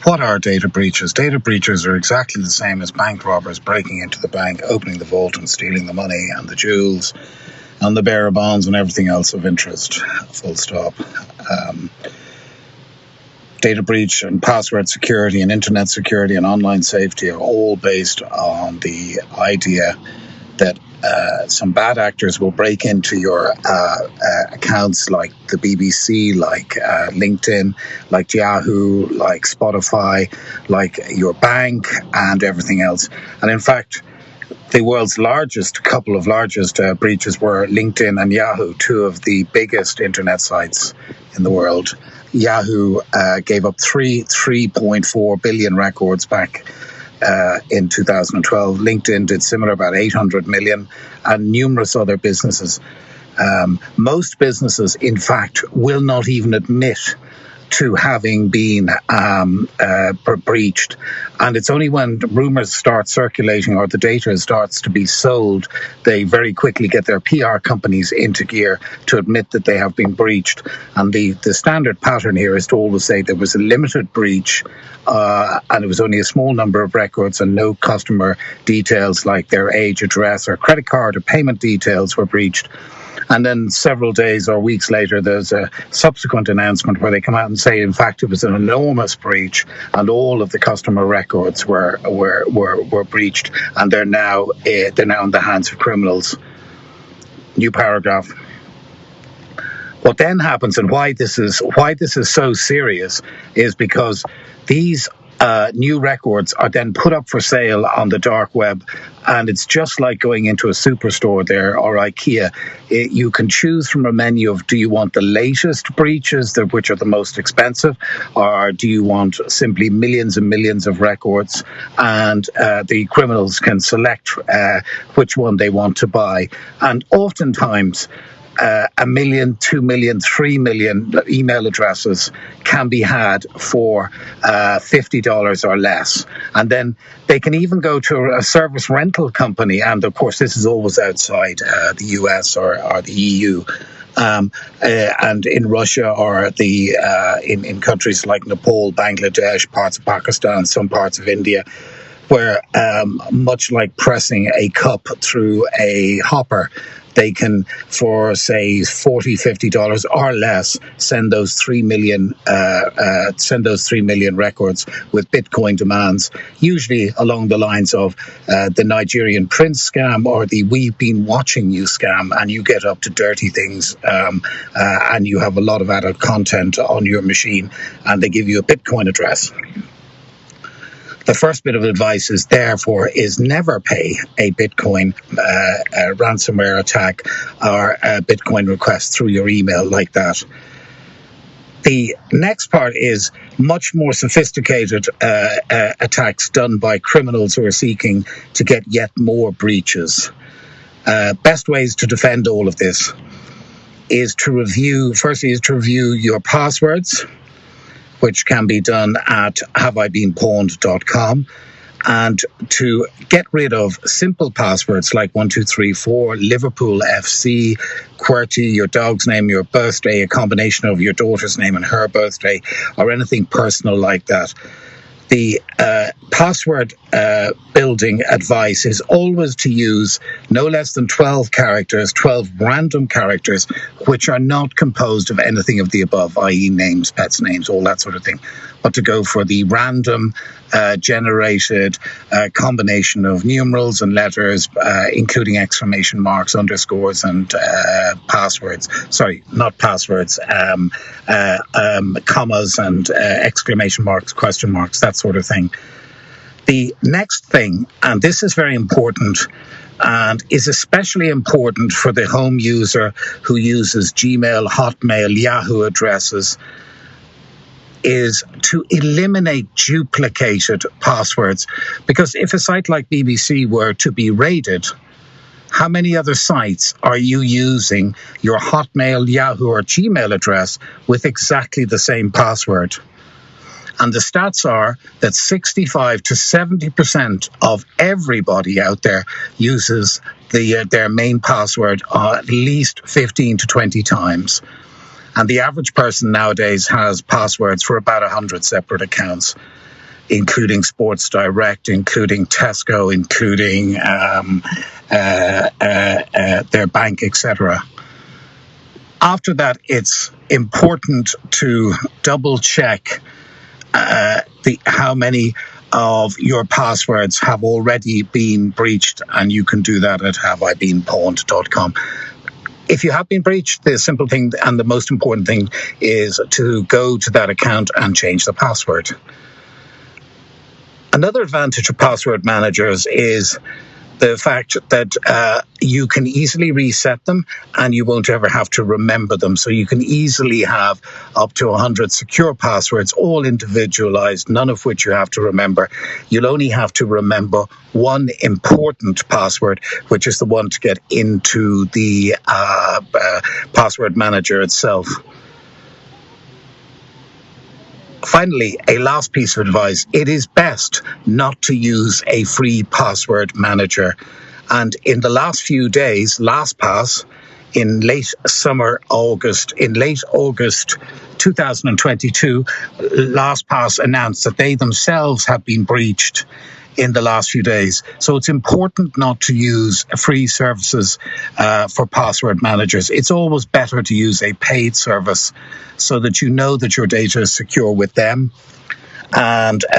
what are data breaches? Data breaches are exactly the same as bank robbers breaking into the bank, opening the vault and stealing the money and the jewels and the bearer bonds and everything else of interest, full stop. Data breach and password security and internet security and online safety are all based on the idea that some bad actors will break into your accounts like the BBC, like LinkedIn, like Yahoo, like Spotify, like your bank and everything else. And in fact, the world's couple of largest breaches were LinkedIn and Yahoo, two of the biggest internet sites in the world. Yahoo gave up 3.4 billion records back in 2012. LinkedIn did similar, about 800 million, and numerous other businesses. Most businesses, in fact, will not even admit to having been breached. And it's only when rumors start circulating or the data starts to be sold, they very quickly get their PR companies into gear to admit that they have been breached. And the standard pattern here is to always say there was a limited breach and it was only a small number of records and no customer details like their age, address, or credit card or payment details were breached. And then several days or weeks later, there's a subsequent announcement where they come out and say, in fact, it was an enormous breach and all of the customer records were breached, and they're now in the hands of criminals. New paragraph. What then happens, and why this is so serious, is because these new records are then put up for sale on the dark web, and it's just like going into a superstore there or IKEA. You can choose from a menu of, do you want the latest breaches, which are the most expensive, or do you want simply millions and millions of records? And the criminals can select which one they want to buy. And oftentimes, 1 million, 2 million, 3 million email addresses can be had for $50 or less. And then they can even go to a service rental company. And of course, this is always outside the US or the EU. And in Russia or in countries like Nepal, Bangladesh, parts of Pakistan, some parts of India, where much like pressing a cup through a hopper, they can, for say $40, $50 or less, send those 3 million records with Bitcoin demands, usually along the lines of the Nigerian prince scam or the "we've been watching you" scam, and you get up to dirty things, and you have a lot of adult content on your machine, and they give you a Bitcoin address. The first bit of advice is never pay a Bitcoin ransomware attack or a Bitcoin request through your email like that. The next part is much more sophisticated attacks done by criminals who are seeking to get yet more breaches. Best ways to defend all of this is to review your passwords, which can be done at haveibeenpawned.com, and to get rid of simple passwords like 1234, Liverpool FC, QWERTY, your dog's name, your birthday, a combination of your daughter's name and her birthday, or anything personal like that. The password building advice is always to use no less than 12 characters, 12 random characters, which are not composed of anything of the above, i.e. names, pets' names, all that sort of thing, but to go for the random generated combination of numerals and letters, including exclamation marks, underscores, and passwords. Sorry, not passwords, commas and exclamation marks, question marks, that sort of thing. The next thing, and this is very important, and is especially important for the home user who uses Gmail, Hotmail, Yahoo addresses, is to eliminate duplicated passwords. Because if a site like BBC were to be raided, how many other sites are you using your Hotmail, Yahoo, or Gmail address with exactly the same password? And the stats are that 65 to 70% of everybody out there uses their main password at least 15 to 20 times. And the average person nowadays has passwords for about 100 separate accounts. including Sports Direct, including Tesco, including their bank, etc. After that, it's important to double check how many of your passwords have already been breached, and you can do that at haveibeenpawned.com. If you have been breached, the simple thing and the most important thing is to go to that account and change the password. Another advantage of password managers is the fact that you can easily reset them and you won't ever have to remember them. So you can easily have up to 100 secure passwords, all individualized, none of which you have to remember. You'll only have to remember one important password, which is the one to get into the password manager itself. Finally, a last piece of advice. It is best not to use a free password manager. And in the last few days, LastPass, in late August 2022, LastPass announced that they themselves have been breached in the last few days. So it's important not to use free services for password managers. It's always better to use a paid service so that you know that your data is secure with them. And